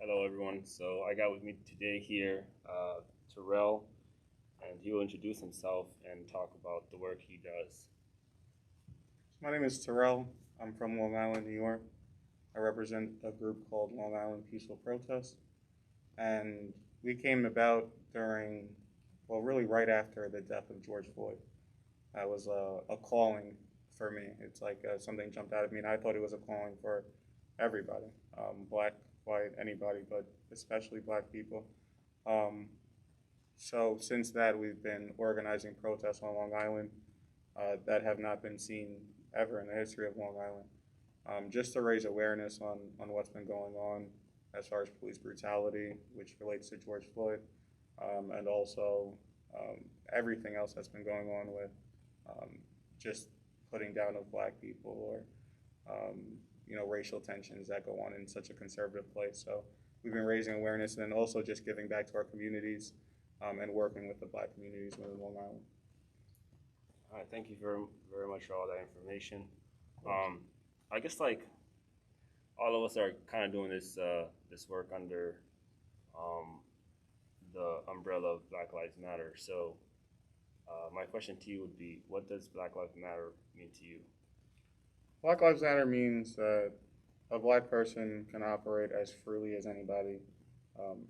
Hello, everyone. So I got with me today here Terrell, and he will introduce himself and talk about the work he does. My name is Terrell. I'm from Long Island, New York. I represent a group called Long Island Peaceful Protest. And we came about during, well, really right after the death of George Floyd. That was a calling for me. It's like something jumped out at me, and I thought it was a calling for everybody, black, white, anybody, but especially black people. Um, so since that, we've been organizing protests on Long Island that have not been seen ever in the history of Long Island, just to raise awareness on what's been going on as far as police brutality, which relates to George Floyd, and also everything else that's been going on with just putting down of black people or racial tensions that go on in such a conservative place. So we've been raising awareness and then also just giving back to our communities and working with the black communities within Long Island. All right, thank you very much for all that information. Um, I guess like all of us are kind of doing this work under um, the umbrella of Black Lives Matter. So my question to you would be, what does Black Lives Matter mean to you? Black Lives Matter means that a black person can operate as freely as anybody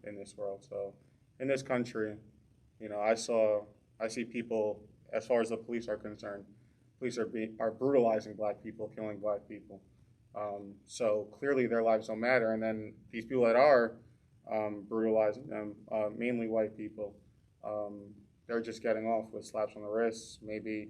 in this world. So in this country, I see people, as far as the police are concerned, police are brutalizing black people, killing black people. So clearly their lives don't matter. And then these people that are brutalizing them, mainly white people, um, they're just getting off with slaps on the wrists, maybe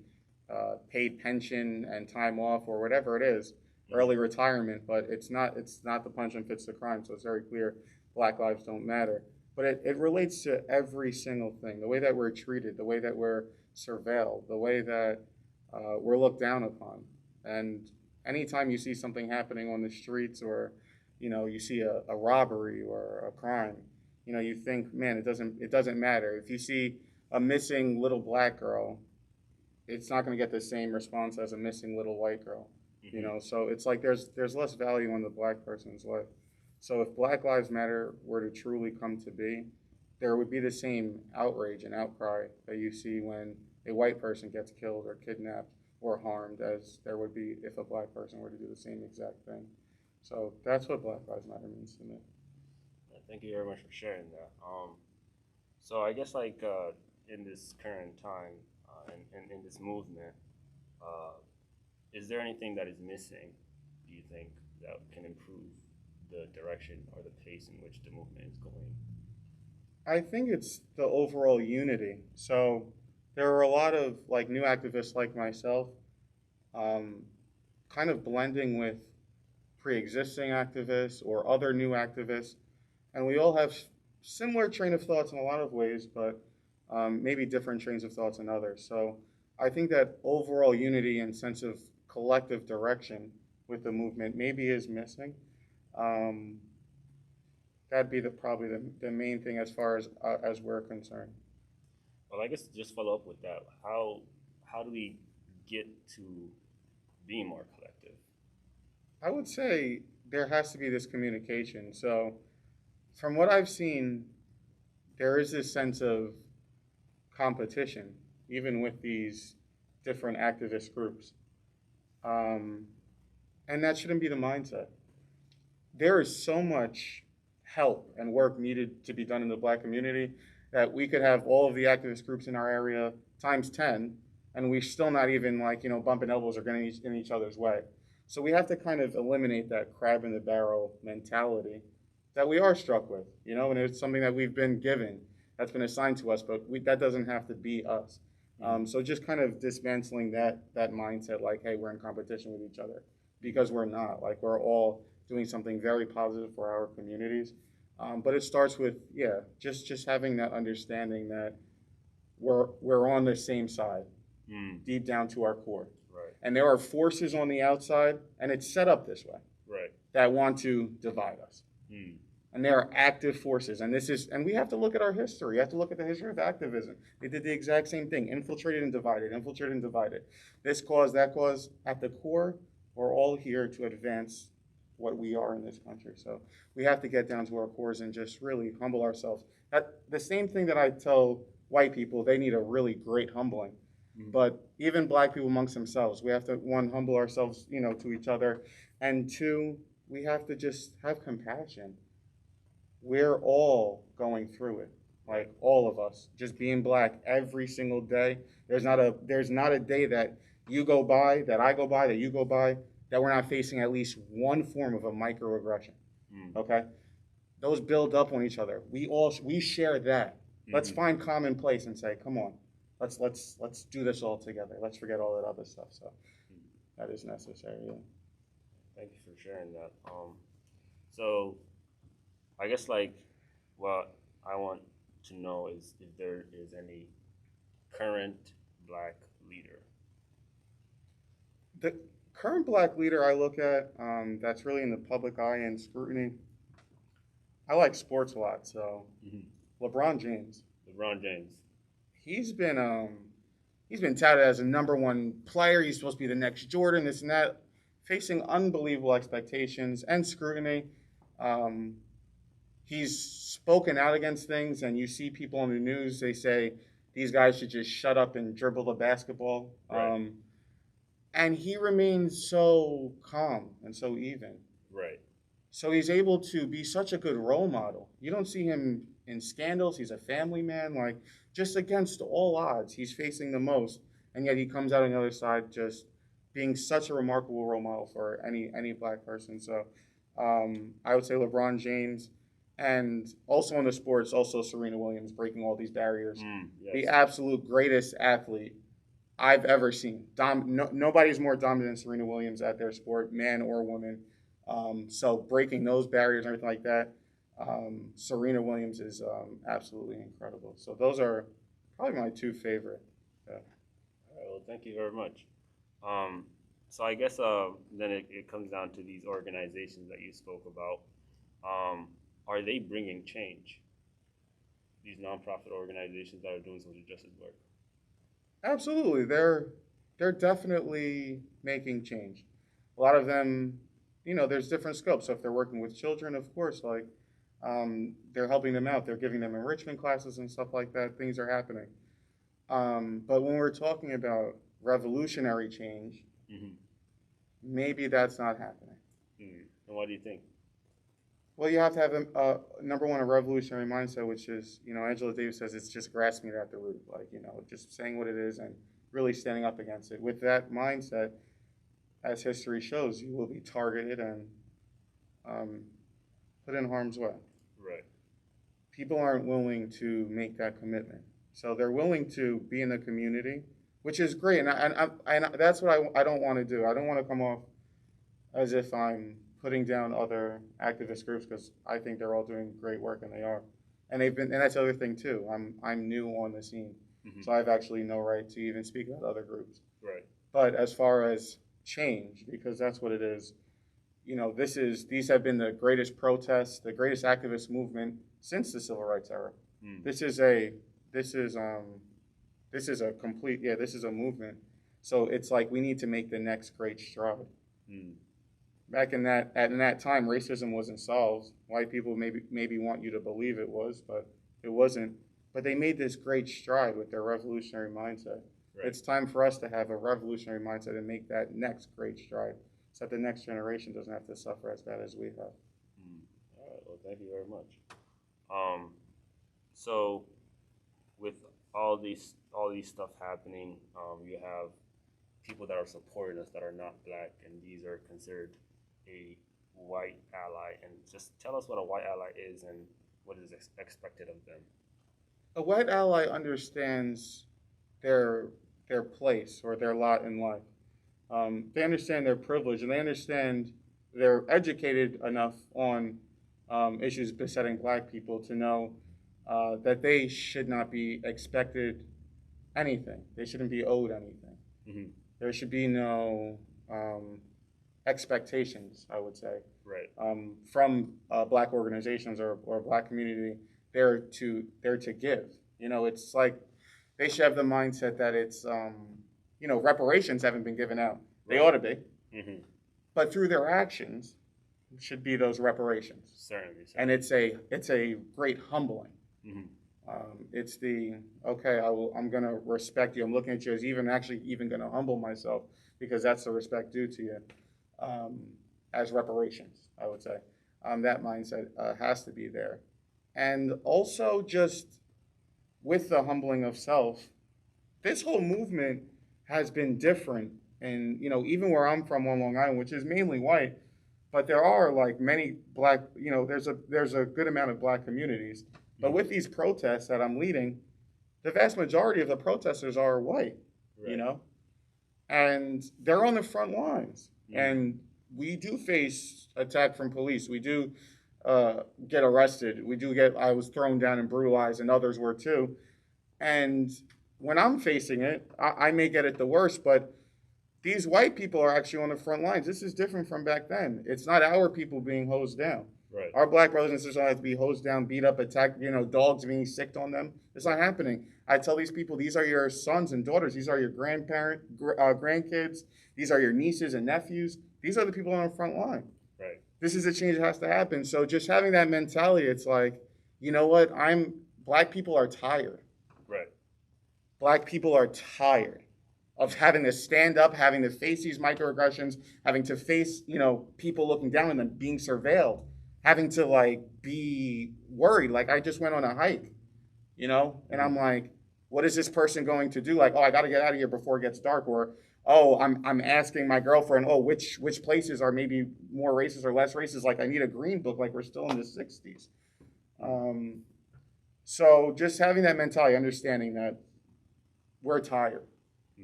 paid pension and time off or whatever it is, early retirement. But it's not the punishment fits the crime. So it's very clear black lives don't matter. But it relates to every single thing, the way that we're treated, the way that we're surveilled, the way that we're looked down upon. And anytime you see something happening on the streets or, you see a robbery or a crime, you think, man, it doesn't matter. If you see a missing little black girl, it's not going to get the same response as a missing little white girl. So it's like there's less value on the black person's life. So if Black Lives Matter were to truly come to be, there would be the same outrage and outcry that you see when a white person gets killed or kidnapped or harmed as there would be if a black person were to do the same exact thing. So that's what Black Lives Matter means to me. Thank you very much for sharing that. So I guess like in this current time and in this movement, uh, is there anything that is missing? Do you think that can improve the direction or the pace in which the movement is going? I think it's the overall unity. So there are a lot of like new activists like myself, um, kind of blending with pre-existing activists or other new activists, and we all have similar train of thoughts in a lot of ways, but maybe different trains of thoughts in others. So I think that overall unity and sense of collective direction with the movement maybe is missing. Um, that'd be probably the main thing as we're concerned. Well, I guess to just follow up with that, how do we get to being more collective? I would say there has to be this communication. So from what I've seen, there is this sense of competition, even with these different activist groups. Um, and that shouldn't be the mindset. There is so much help and work needed to be done in the black community that we could have all of the activist groups in our area times 10, and we still not even like, bumping elbows or getting in each other's way. So we have to kind of eliminate that crab in the barrel mentality that we are struck with, and it's something that we've been given, that's been assigned to us, but that doesn't have to be us. So just kind of dismantling that mindset, like, hey, we're in competition with each other, because we're not. Like we're all doing something very positive for our communities. But it starts with just having that understanding that we're on the same side, deep down to our core. Right. And there are forces on the outside, and it's set up this way, Right. that want to divide us. Mm. And there are active forces, and we have to look at our history. You have to look at the history of activism. They did the exact same thing: infiltrated and divided, infiltrated and divided. This cause, that cause. At the core, we're all here to advance what we are in this country. So we have to get down to our cores and just really humble ourselves. The same thing that I tell white people, they need a really great humbling. But even black people amongst themselves, we have to, one, humble ourselves, to each other, and two, we have to just have compassion. We're all going through it, like all of us, just being black every single day. There's not a day that you go by, that I go by, that you go by, that we're not facing at least one form of a microaggression. Okay, those build up on each other. We share that. Let's find common place and say, come on, let's do this all together. Let's forget all that other stuff. So that is necessary. Yeah. Thank you for sharing that. So I guess like what I want to know is if there is any current black leader. The current black leader I look at that's really in the public eye and scrutiny. I like sports a lot, so LeBron James. LeBron James. He's been touted as a number one player. He's supposed to be the next Jordan, this and that, facing unbelievable expectations and scrutiny. He's spoken out against things, and you see people on the news, they say these guys should just shut up and dribble the basketball. Right. And he remains so calm and so even. Right. So he's able to be such a good role model. You don't see him in scandals. He's a family man, like just against all odds. He's facing the most, and yet he comes out on the other side just being such a remarkable role model for any black person. So I would say LeBron James, and also in the sports, also Serena Williams breaking all these barriers. Yes. The absolute greatest athlete I've ever seen. Nobody's more dominant than Serena Williams at their sport, man or woman. So breaking those barriers and everything like that, Serena Williams is absolutely incredible. So those are probably my two favorite. Yeah. All right, well, thank you very much. So I guess then it comes down to these organizations that you spoke about. Are they bringing change? These nonprofit organizations that are doing social justice work. Absolutely, they're definitely making change. A lot of them, there's different scopes. So if they're working with children, of course, like they're helping them out. They're giving them enrichment classes and stuff like that. Things are happening. But when we're talking about revolutionary change, maybe that's not happening. And what do you think? Well, you have to have number one, a revolutionary mindset, which is, Angela Davis says it's just grasping it at the root, like, just saying what it is and really standing up against it. With that mindset, as history shows, you will be targeted and put in harm's way. Right. People aren't willing to make that commitment. So they're willing to be in the community, which is great. And that's what I don't want to do. I don't want to come off as if I'm putting down other activist groups, because I think they're all doing great work, and they are. And that's the other thing too. I'm new on the scene, so I have actually no right to even speak about other groups. Right. But as far as change, because that's what it is, these have been the greatest protests, the greatest activist movement since the civil rights era. This is a movement. So it's like we need to make the next great stride. Back in that time, racism wasn't solved. White people maybe want you to believe it was, but it wasn't. But they made this great stride with their revolutionary mindset. Right. It's time for us to have a revolutionary mindset and make that next great stride, so that the next generation doesn't have to suffer as bad as we have. All right. Well, thank you very much. So with all these stuff happening, you have people that are supporting us that are not black, and these are considered a white ally. And just tell us what a white ally is and what is expected of them. A white ally understands their place or their lot in life. They understand their privilege, and they understand they're educated enough on issues besetting black people to know that they should not be expected anything. They shouldn't be owed anything. There should be no expectations, I would say, right, from black organizations or black community. They're to give. It's like they should have the mindset that it's reparations haven't been given out. They ought to be, but through their actions, should be those reparations. Certainly. And it's a great humbling. Mm-hmm. It's the, okay, I'm going to respect you. I'm looking at you as even going to humble myself, because that's the respect due to you, as reparations, I would say. That mindset has to be there. And also, just with the humbling of self, this whole movement has been different. And, even where I'm from on Long Island, which is mainly white, but there are like many black, there's a good amount of black communities. But with these protests that I'm leading, the vast majority of the protesters are white, Right. And they're on the front lines. Mm-hmm. And we do face attack from police. We do get arrested. I was thrown down and brutalized, and others were too. And when I'm facing it, I may get it the worst, but these white people are actually on the front lines. This is different from back then. It's not our people being hosed down. Right. Our black brothers and sisters don't have to be hosed down, beat up, attacked, dogs being sicked on them. It's not happening. I tell these people, these are your sons and daughters. These are your grandkids. These are your nieces and nephews. These are the people on the front line. Right. This is a change that has to happen. So just having that mentality, it's like, you know what? Black people are tired. Right. Black people are tired of having to stand up, having to face these microaggressions, having to face, people looking down on them, being surveilled, having to be worried. Like, I just went on a hike, and I'm like, what is this person going to do? Like, oh, I got to get out of here before it gets dark. Or, oh, I'm asking my girlfriend, oh, which places are maybe more racist or less racist? Like, I need a green book, like we're still in the 60s. So just having that mentality, understanding that we're tired,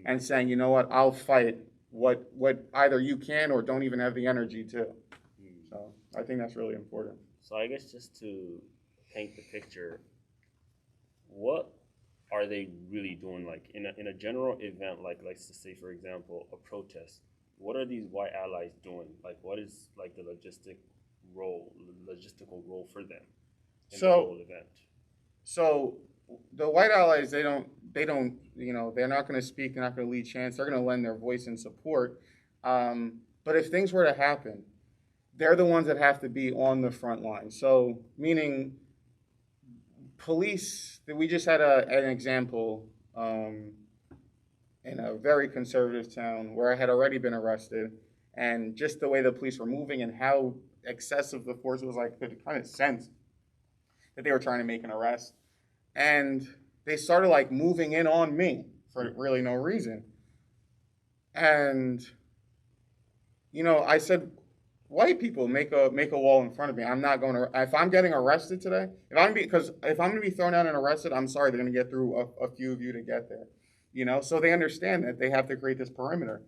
and saying, you know what, I'll fight what either you can or don't even have the energy to. So I think that's really important. So I guess just to paint the picture, what are they really doing? Like in a general event, like let's just say, for example, a protest. What are these white allies doing? Like, what is like the logistical role for them in the whole event? So the white allies, they don't, they're not going to speak. They're not going to lead chants. They're going to lend their voice and support. But if things were to happen, they're the ones that have to be on the front line. So meaning police, we just had an example in a very conservative town where I had already been arrested, and just the way the police were moving and how excessive the force was, I could kind of sense that they were trying to make an arrest. And they started moving in on me for really no reason. And, I said, white people, make a wall in front of me. I'm not going to, if I'm getting arrested today, if I'm going to be thrown out and arrested, I'm sorry, they're going to get through a few of you to get there. So they understand that they have to create this perimeter.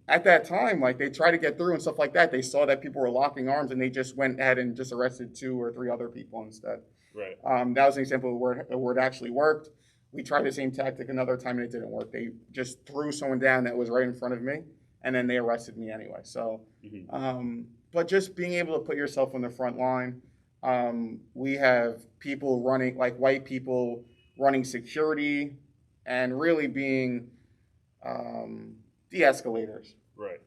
At that time, they tried to get through and stuff like that. They saw that people were locking arms, and they just went ahead and just arrested 2 or 3 other people instead. Right. That was an example where it actually worked. We tried the same tactic another time, and it didn't work. They just threw someone down that was right in front of me, and then they arrested me anyway. So, but just being able to put yourself on the front line. We have people running, white people running security, and really being de-escalators. Right.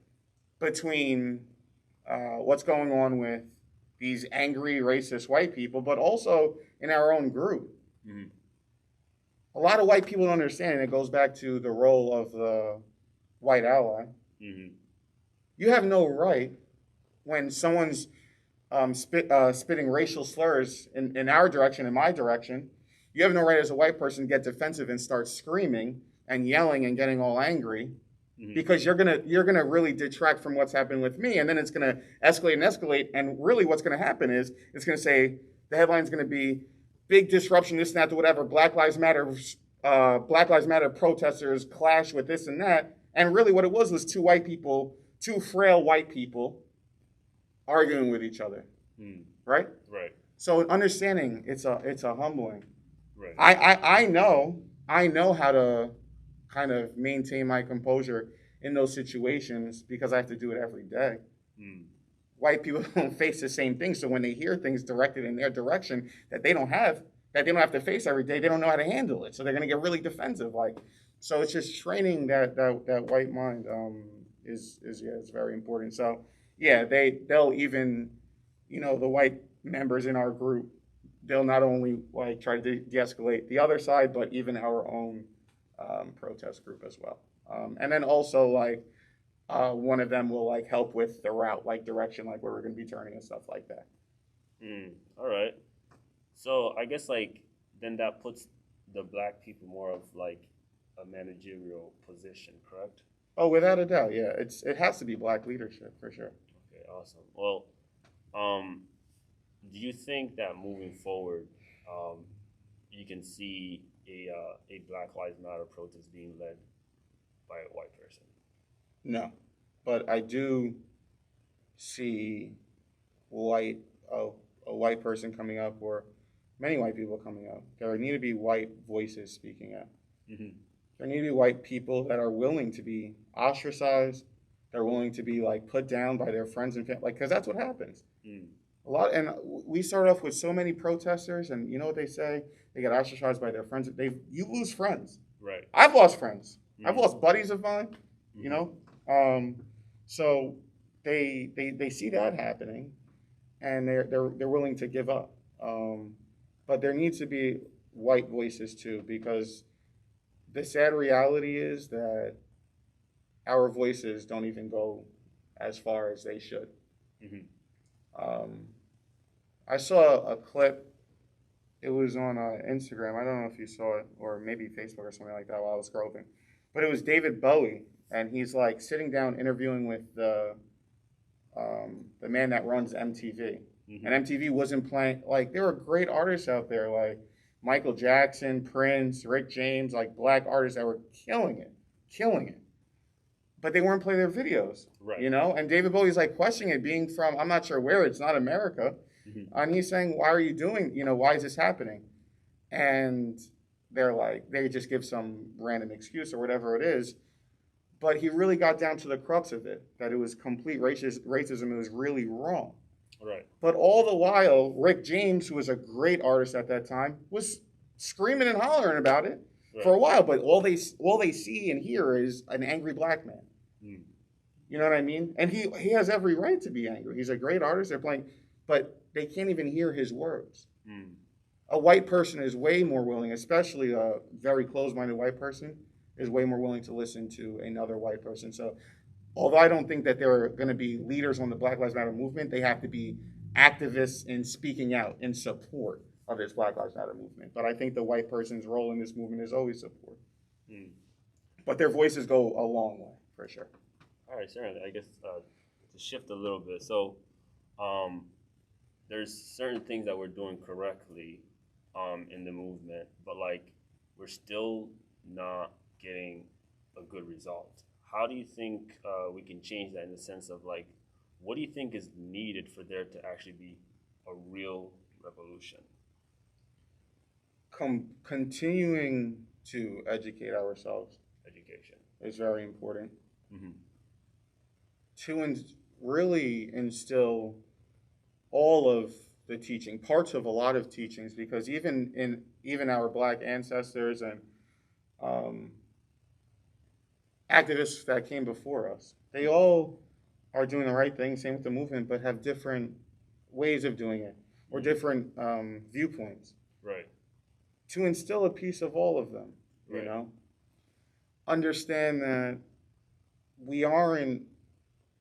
Between what's going on with these angry, racist white people, but also in our own group. Mm-hmm. A lot of white people don't understand, and it goes back to the role of the white ally. Mm-hmm. You have no right when someone's spitting racial slurs in our direction, in my direction. You have no right as a white person to get defensive and start screaming and yelling and getting all angry. Mm-hmm. Because you're gonna really detract from what's happening with me, and then it's gonna escalate, and really what's gonna happen is it's gonna say the headline's gonna be big disruption, this and that, to whatever, Black Lives Matter protesters clash with this and that, and really what it was 2 frail white people arguing with each other, right? Right. So understanding it's a humbling. Right. I know how to kind of maintain my composure in those situations because I have to do it every day. White people don't face the same thing, so when they hear things directed in their direction that they don't have to face every day, they don't know how to handle it, so they're going to get really defensive. So it's just training that white mind is very important. So yeah, they'll even, the white members in our group, they'll not only like try to de-escalate the other side, but even our own protest group as well. And then also like one of them will like help with the route, like direction, like where we're going to be turning and stuff like that. All right. So I guess like then that puts the black people more of like a managerial position, correct? Oh, without a doubt, yeah. It has to be black leadership for sure. Okay, awesome. Well, um, do you think that moving forward, um, you can see a Black Lives Matter protest being led by a white person? No, but I do see white a, a white person coming up, or many white people coming up. There need to be white voices speaking out. Mm-hmm. There need to be white people that are willing to be ostracized. They're willing to be like put down by their friends and family, like because that's what happens. A lot, and we start off with so many protesters, and you know what they say? They get ostracized by their friends. You lose friends. Right. I've lost friends. Mm-hmm. I've lost buddies of mine. Mm-hmm. You know, so they see that happening, and they're willing to give up. But there needs to be white voices too, because the sad reality is that our voices don't even go as far as they should. Mm-hmm. I saw a clip. It was on Instagram. I don't know if you saw it, or maybe Facebook or something like that while I was scrolling. But it was David Bowie, and he's like sitting down interviewing with the man that runs MTV. Mm-hmm. And MTV wasn't playing, like, there were great artists out there, like Michael Jackson, Prince, Rick James, like black artists that were killing it. But they weren't playing their videos, right. You know? And David Bowie's like questioning it, being from, I'm not sure where, it's not America. Mm-hmm. And he's saying, why are you doing, why is this happening? And they're like, they just give some random excuse or whatever it is. But he really got down to the crux of it, that it was complete racism. It was really wrong. Right. But all the while, Rick James, who was a great artist at that time, was screaming and hollering about it for a while. But all they see and hear is an angry black man. Mm. You know what I mean? And he has every right to be angry. He's a great artist. They're playing, but they can't even hear his words. Mm. A white person is way more willing, especially a very closed-minded white person, is way more willing to listen to another white person. So although I don't think that there are going to be leaders on the Black Lives Matter movement, they have to be activists in speaking out in support of this Black Lives Matter movement. But I think the white person's role in this movement is always support. Mm. But their voices go a long way, for sure. All right, certainly. I guess to shift a little bit. So there's certain things that we're doing correctly in the movement, but like we're still not getting a good result. How do you think we can change that in the sense of like, what do you think is needed for there to actually be a real revolution? Continuing to educate ourselves. Education is very important. Mm-hmm. To really instill all of the teaching, parts of a lot of teachings, because even our black ancestors and activists that came before us, they all are doing the right thing, same with the movement, but have different ways of doing it or different viewpoints. Right. To instill a piece of all of them, you know? Understand that we aren't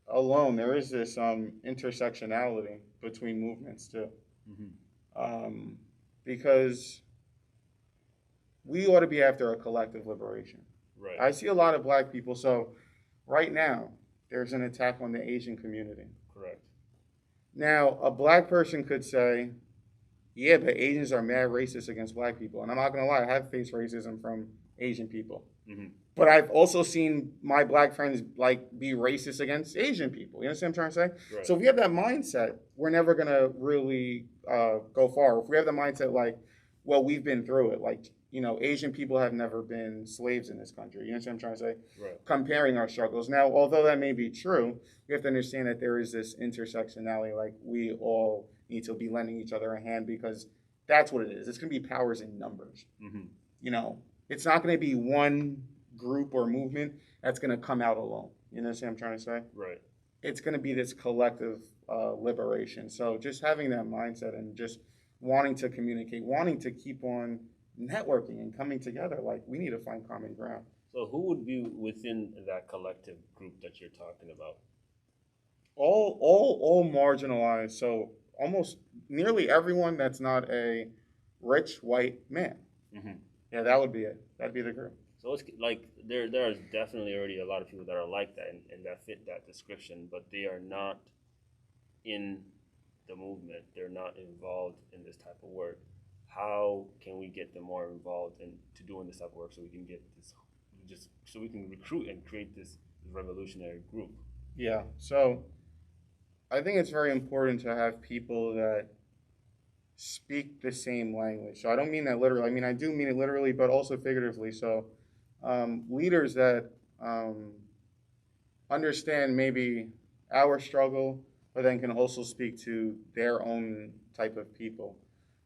alone. There is this intersectionality between movements too. Mm-hmm. Because we ought to be after a collective liberation. Right. I see a lot of black people. So right now, there's an attack on the Asian community. Correct. Now, a black person could say, yeah, but Asians are mad racist against black people. And I'm not going to lie, I have faced racism from Asian people. Mm-hmm. But I've also seen my black friends like be racist against Asian people. You understand what I'm trying to say? Right. So if we have that mindset, we're never going to really go far. If we have the mindset like, well, we've been through it. Like, Asian people have never been slaves in this country. You understand what I'm trying to say? Right. Comparing our struggles. Now, although that may be true, we have to understand that there is this intersectionality. Like, we all need to be lending each other a hand because that's what it is. It's going to be powers in numbers. Mm-hmm. It's not going to be one group or movement that's going to come out alone. You understand what I'm trying to say? Right. it's going to be this collective liberation. So just having that mindset and just wanting to communicate, wanting to keep on networking and coming together, like we need to find common ground. So who would be within that collective group that you're talking about? All marginalized. So almost nearly everyone that's not a rich white man. Mm-hmm. Yeah, that would be it. That'd be the group. So it's like there is definitely already a lot of people that are like that and that fit that description, but they are not in the movement. They're not involved in this type of work. How can we get them more involved into doing this type of work so we can get this just so we can recruit and create this revolutionary group? Yeah. So I think it's very important to have people that speak the same language. So I don't mean that literally. I mean, I do mean it literally, but also figuratively. So leaders that understand maybe our struggle, but then can also speak to their own type of people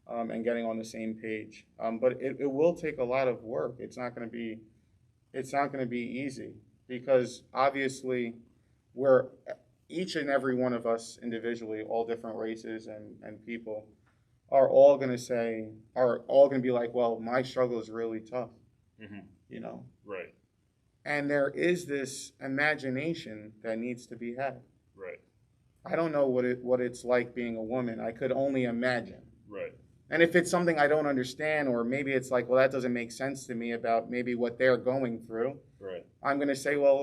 and getting on the same page. But it will take a lot of work. It's not going to be easy because obviously we're each and every one of us individually, all different races and people, are all going to be like, well, my struggle is really tough, Mm-hmm. you know? Right, And there is this imagination that needs to be had. right, I don't know what it's like being a woman. I could only imagine. right, And if it's something I don't understand, or maybe it's like, well, that doesn't make sense to me about maybe what they're going through, right, I'm going to say, well,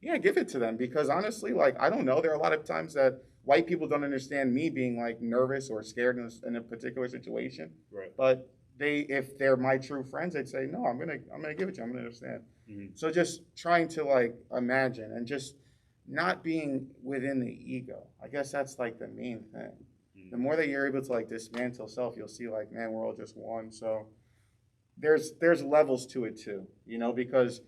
yeah, give it to them. Because honestly, like, I don't know. There are a lot of times that white people don't understand me being like nervous or scared in a particular situation. right. But if they're my true friends, they'd say, no, I'm gonna give it to you. I'm gonna understand. Mm-hmm. So just trying to like imagine and just not being within the ego. I guess that's like the main thing. Mm-hmm. The more that you're able to like dismantle self, you'll see like, man, we're all just one. So there's levels to it too, because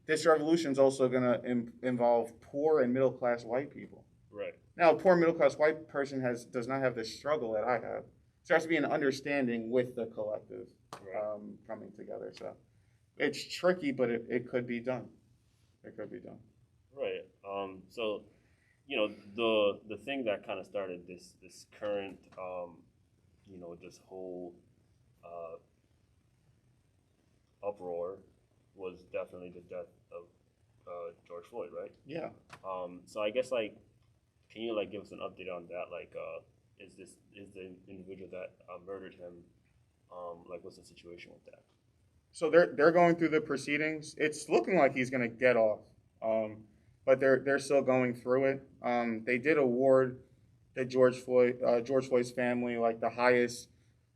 this revolution is also going to involve poor and middle class white people. Right. Now, a poor middle class white person does not have the struggle that I have. So there has to be an understanding with the collective Right. coming together. So it's tricky, but it could be done. It could be done. Right. So, the thing that kind of started this current, this whole uh, uproar was definitely the death of George Floyd, right? Yeah. So I guess can you give us an update on that? Is the individual that murdered him? What's the situation with that? So they're going through the proceedings. It's looking like he's going to get off, but they're still going through it. They did award the George Floyd's family like the highest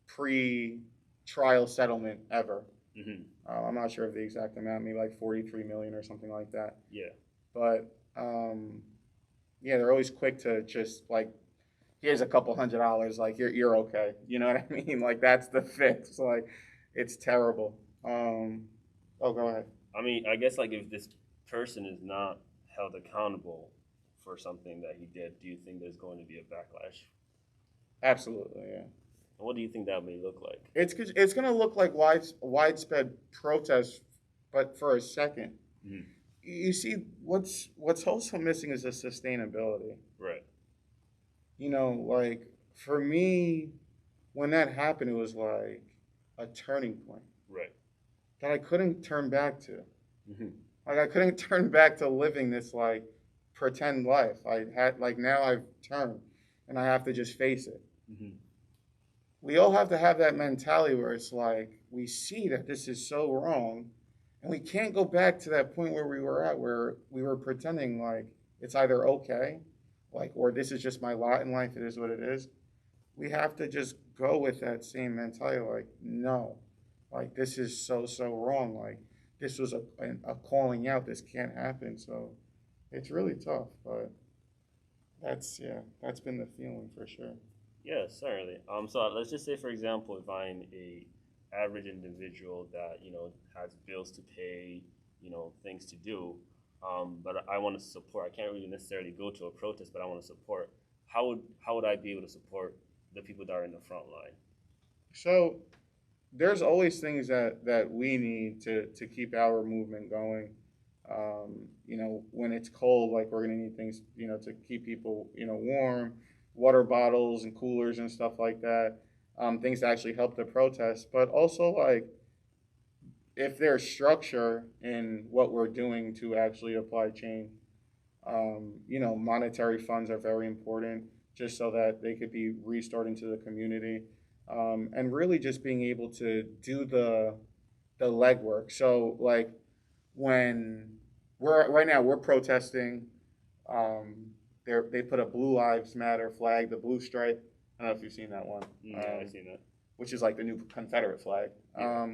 pre-trial settlement ever. Mm-hmm. I'm not sure of the exact amount, maybe like 43 million or something like that. Yeah. But yeah, they're always quick to just like, here's a couple $100, like you're okay. You know what I mean? Like that's the fix. Like it's terrible. Oh, go ahead. I mean, I guess if this person is not held accountable for something that he did, do you think there's going to be a backlash? Absolutely, yeah. And what do you think that may look like? It's going to look like widespread protest, but for a second. Mm-hmm. You see, what's also missing is the sustainability. Right. Like for me, when that happened, it was like a turning point. Right. That I couldn't turn back to. Mm-hmm. Like I couldn't turn back to living this like pretend life. I had now I've turned, and I have to just face it. Mm-hmm. We all have to have that mentality where it's like we see that this is so wrong, and we can't go back to that point where we were at, where we were pretending like it's either okay, or this is just my lot in life. It is what it is. We have to just go with that same mentality. Like no, this is so wrong. Like this was a calling out. This can't happen. So it's really tough, but that's been the feeling for sure. Yeah, certainly. So let's just say, for example, if I'm a average individual that has bills to pay, things to do, but I want to support. I can't really necessarily go to a protest, but I want to support. How would I be able to support the people that are in the front line? So there's always things that we need to keep our movement going. When it's cold, like we're gonna need things, to keep people, warm, water bottles and coolers and stuff like that. Things to actually help the protest, but also like if there's structure in what we're doing to actually apply change. Monetary funds are very important just so that they could be restored into the community, and really just being able to do the legwork. So like when we're right now we're protesting, they put a Blue Lives Matter flag, the blue stripe. I don't know if you've seen that one. Yeah, I've seen that. Which is like the new Confederate flag. Yeah.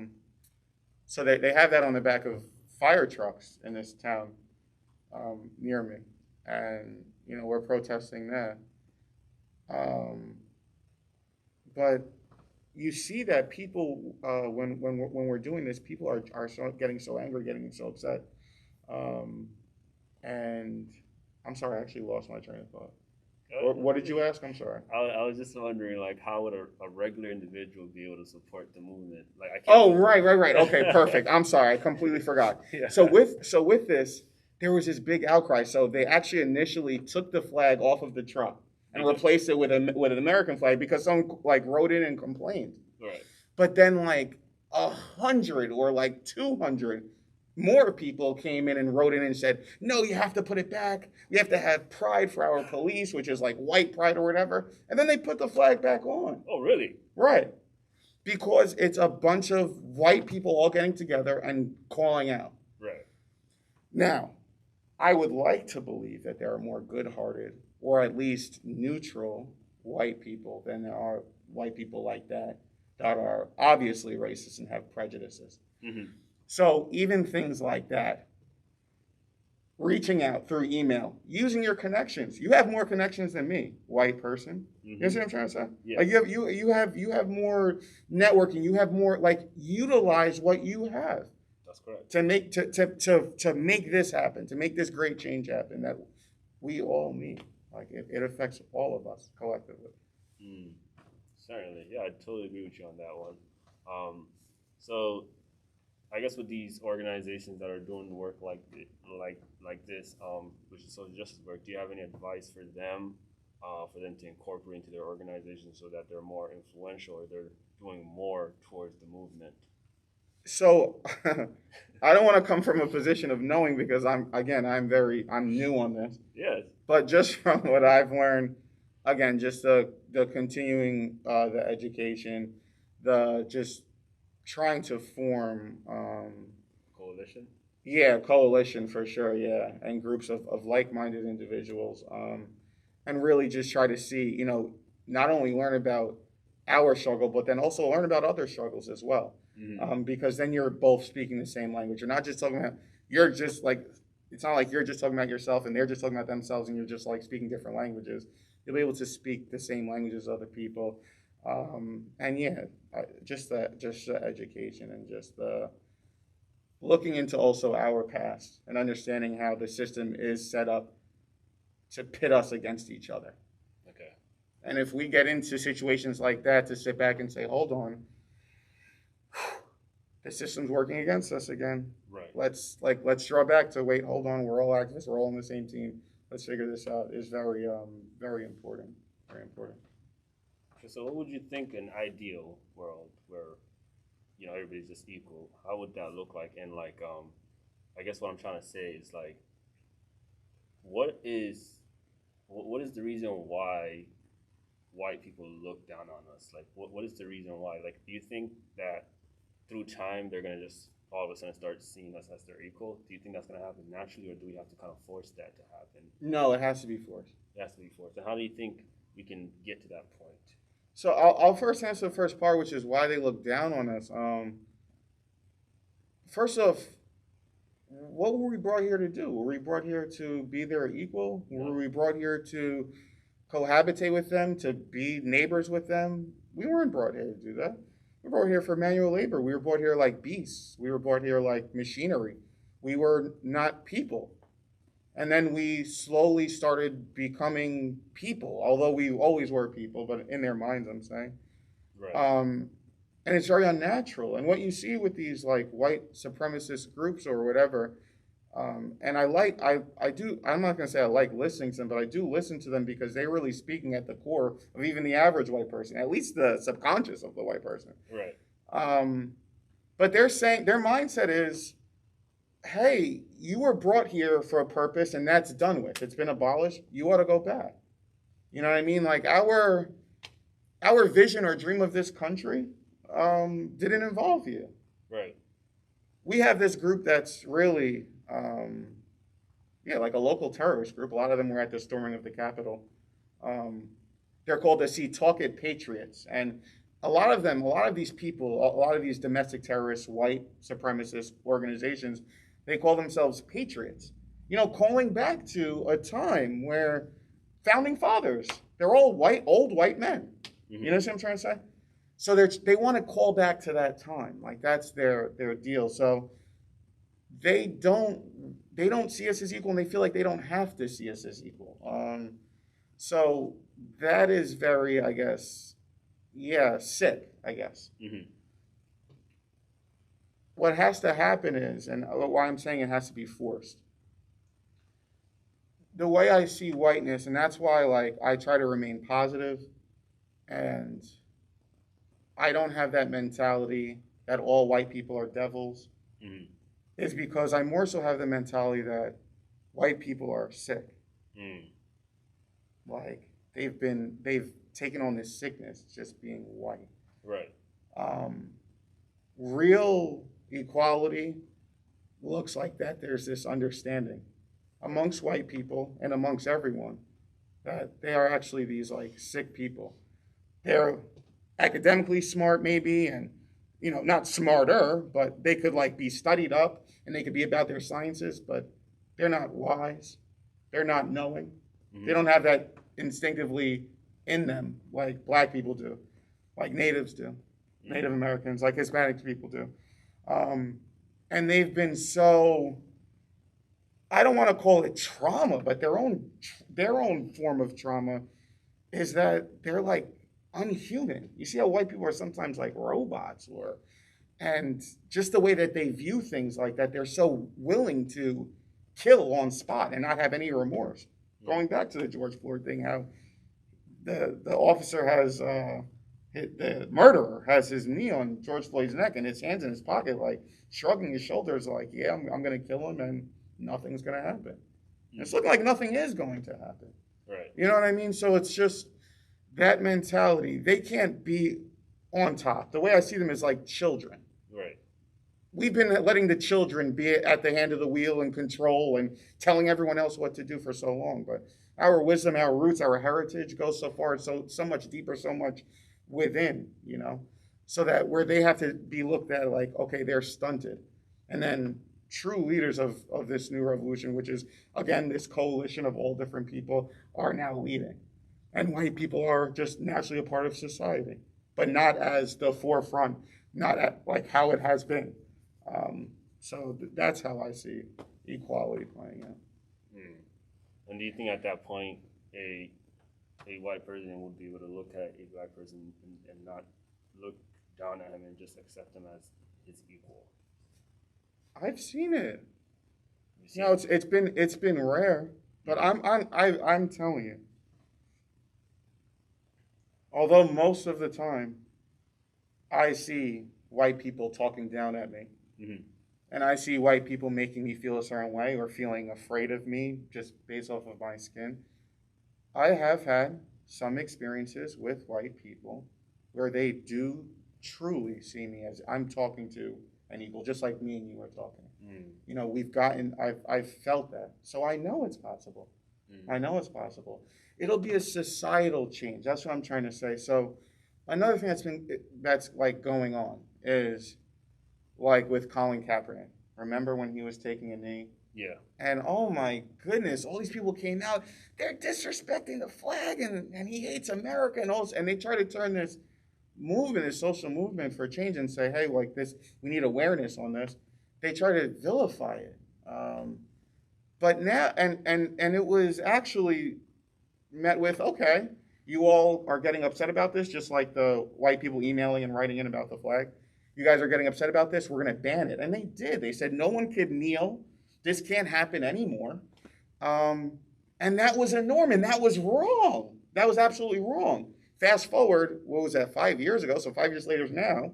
So they have that on the back of fire trucks in this town, near me, and we're protesting that. But you see that people, when we're doing this, people are getting so angry, getting so upset, and I'm sorry, I actually lost my train of thought. What did you ask? I'm sorry. I was just wondering, like, how would a regular individual be able to support the movement? Like, I can't. Oh, right. Okay, perfect. I'm sorry, I completely forgot. Yeah. So with this, there was this big outcry. So they actually initially took the flag off of the truck and replaced it with an American flag because someone like wrote in and complained. Right. But then like 100 or like 200 more people came in and wrote in and said, no, you have to put it back. We have to have pride for our police, which is like white pride or whatever. And then they put the flag back on. Oh, really? Right. Because it's a bunch of white people all getting together and calling out. Right. Now, I would like to believe that there are more good-hearted or at least neutral white people than there are white people like that are obviously racist and have prejudices. Mm-hmm. So even things like that, reaching out through email, using your connections. You have more connections than me, white person. Mm-hmm. You see what I'm trying to say? Yeah. Like you have more networking. You have more, like, utilize what you have. That's correct. To make this happen, to make this great change happen that we all need. Like it affects all of us collectively. Certainly, yeah, I totally agree with you on that one. So I guess with these organizations that are doing work like this, which is social justice work, do you have any advice for them to incorporate into their organization so that they're more influential or they're doing more towards the movement? So I don't want to come from a position of knowing because I'm new on this. Yes. But just from what I've learned, again, just the continuing the education, the just trying to form Coalition? Yeah, coalition for sure, yeah. And groups of like-minded individuals. And really just try to see, not only learn about our struggle, but then also learn about other struggles as well. Mm-hmm. Because then you're both speaking the same language. You're not just talking about, it's not like you're just talking about yourself and they're just talking about themselves and you're just like speaking different languages. You'll be able to speak the same languages as other people. And yeah, just the education and just the looking into also our past and understanding how the system is set up to pit us against each other. Okay. And if we get into situations like that, to sit back and say, hold on, the system's working against us again. Right. Let's draw back to wait, hold on, we're all activists, we're all on the same team. Let's figure this out is very important. Very important. Okay, so what would you think an ideal world where everybody's just equal? How would that look like? And I guess what I'm trying to say is like, what is the reason why white people look down on us? Like, what is the reason why? Like, do you think that through time they're gonna just all of a sudden start seeing us as their equal? Do you think that's gonna happen naturally, or do we have to kind of force that to happen? No, it has to be forced. It has to be forced. And how do you think we can get to that point? So I'll first answer the first part, which is why they look down on us. First off, what were we brought here to do? Were we brought here to be their equal? Yeah. Were we brought here to cohabitate with them, to be neighbors with them? We weren't brought here to do that. We were brought here for manual labor. We were brought here like beasts. We were brought here like machinery. We were not people. And then we slowly started becoming people, although we always were people, but in their minds, I'm saying. Right. And it's very unnatural. And what you see with these like white supremacist groups or whatever, And I'm not going to say I like listening to them, but I do listen to them because they're really speaking at the core of even the average white person, at least the subconscious of the white person. Right. Um, but they're saying their mindset is, hey, you were brought here for a purpose and that's done with. It's been abolished. You ought to go back. You know what I mean? Like our vision or dream of this country didn't involve you. Right. We have this group that's really, like a local terrorist group. A lot of them were at the storming of the Capitol. They're called the Setauket Patriots. And a lot of these people, a lot of these domestic terrorist, white supremacist organizations, they call themselves patriots. Calling back to a time where founding fathers, they're all old white men. Mm-hmm. You know what I'm trying to say? So they want to call back to that time. Like that's their deal. So they don't see us as equal, and they feel like they don't have to see us as equal. So that is very, I guess, sick, I guess. Mm-hmm. What has to happen is, and why I'm saying it has to be forced. The way I see whiteness, and that's why like I try to remain positive, and I don't have that mentality that all white people are devils, Mm-hmm. is because I more so have the mentality that white people are sick. Mm. Like they've taken on this sickness just being white. Right. Real equality looks like that there's this understanding amongst white people and amongst everyone that they are actually these like sick people. They're academically smart maybe, and not smarter, but they could like be studied up and they could be about their sciences, but they're not wise. They're not knowing. Mm-hmm. They don't have that instinctively in them like black people do, like natives do, mm-hmm. Native Americans, like Hispanic people do. And they've been so, I don't want to call it trauma, but their own form of trauma is that they're like unhuman. You see how white people are sometimes like robots, and just the way that they view things like that, they're so willing to kill on spot and not have any remorse. Going back to the George Floyd thing, how the officer has, the murderer has his knee on George Floyd's neck and his hands in his pocket, like shrugging his shoulders like, yeah, I'm going to kill him and nothing's going to happen. Mm-hmm. It's looking like nothing is going to happen. Right. You know what I mean? So it's just that mentality. They can't be on top. The way I see them is like children. Right. We've been letting the children be at the hand of the wheel and control and telling everyone else what to do for so long. But our wisdom, our roots, our heritage goes so far, so much deeper, so much within, so that where they have to be looked at like, okay, they're stunted. And then true leaders of this new revolution, which is, again, this coalition of all different people, are now leading. And white people are just naturally a part of society, but not as the forefront, not at like how it has been. So that's how I see equality playing out. Mm. And do you think at that point a white person would be able to look at a black person and not look down at him and just accept him as his equal? I've seen it. It's been rare, but I'm telling you. Although most of the time, I see white people talking down at me, mm-hmm. and I see white people making me feel a certain way or feeling afraid of me just based off of my skin. I have had some experiences with white people where they do truly see me as I'm talking to an equal, just like me and you are talking. Mm. I've felt that. So I know it's possible. Mm. I know it's possible. It'll be a societal change. That's what I'm trying to say. So another thing that's like going on is like with Colin Kaepernick. Remember when he was taking a knee? Yeah. And oh my goodness, all these people came out. They're disrespecting the flag and he hates America and all this. And they try to turn this movement, this social movement for change and say, hey, like this, we need awareness on this. They try to vilify it. But now, and it was actually met with, okay, you all are getting upset about this, just like the white people emailing and writing in about the flag. You guys are getting upset about this, we're going to ban it. And they did. They said no one could kneel This can't happen anymore. And that was a norm, and that was wrong. That was absolutely wrong. Fast forward, what was that, 5 years ago? So 5 years later now,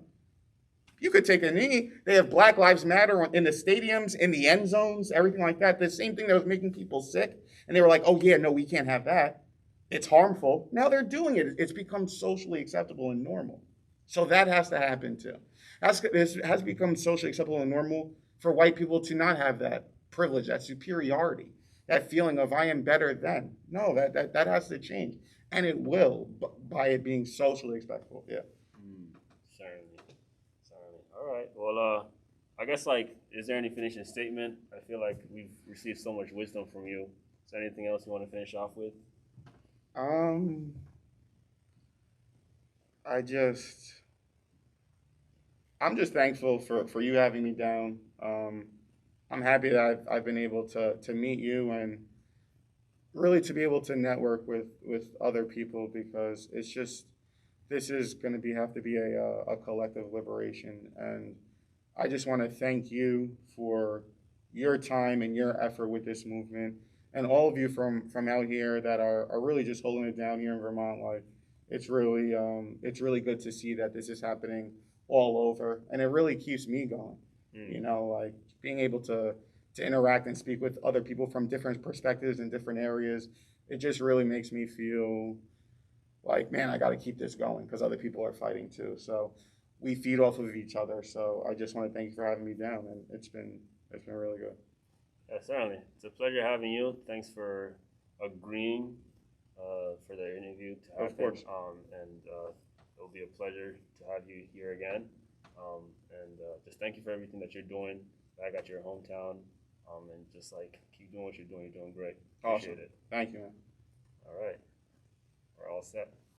you could take a knee. They have Black Lives Matter in the stadiums, in the end zones, everything like that. The same thing that was making people sick. And they were like, oh, yeah, no, we can't have that. It's harmful. Now they're doing it. It's become socially acceptable and normal. So that has to happen too. It has become socially acceptable and normal for white people to not have that privilege, that superiority, that feeling of I am better than. No, that has to change. And it will by it being socially acceptable. Yeah. Mm, certainly, certainly. All right. Well, I guess is there any finishing statement? I feel like we've received so much wisdom from you. Is there anything else you want to finish off with? Um, I just I'm just thankful for you having me down. I'm happy that I've been able to meet you and really to be able to network with other people because it's just this is going to have to be a collective liberation, and I just want to thank you for your time and your effort with this movement, and all of you from out here that are really just holding it down here in Vermont. Like it's really good to see that this is happening all over, and it really keeps me going. Mm. Like being able to interact and speak with other people from different perspectives in different areas. It just really makes me feel like, man, I got to keep this going because other people are fighting too. So we feed off of each other. So I just want to thank you for having me down, and it's been really good. Yeah, certainly. It's a pleasure having you. Thanks for agreeing for the interview to happen. Of course. And it'll be a pleasure to have you here again. And just thank you for everything that you're doing back at your hometown. And just keep doing what you're doing. You're doing great. Appreciate Awesome. it. Thank you, man. All right. We're all set.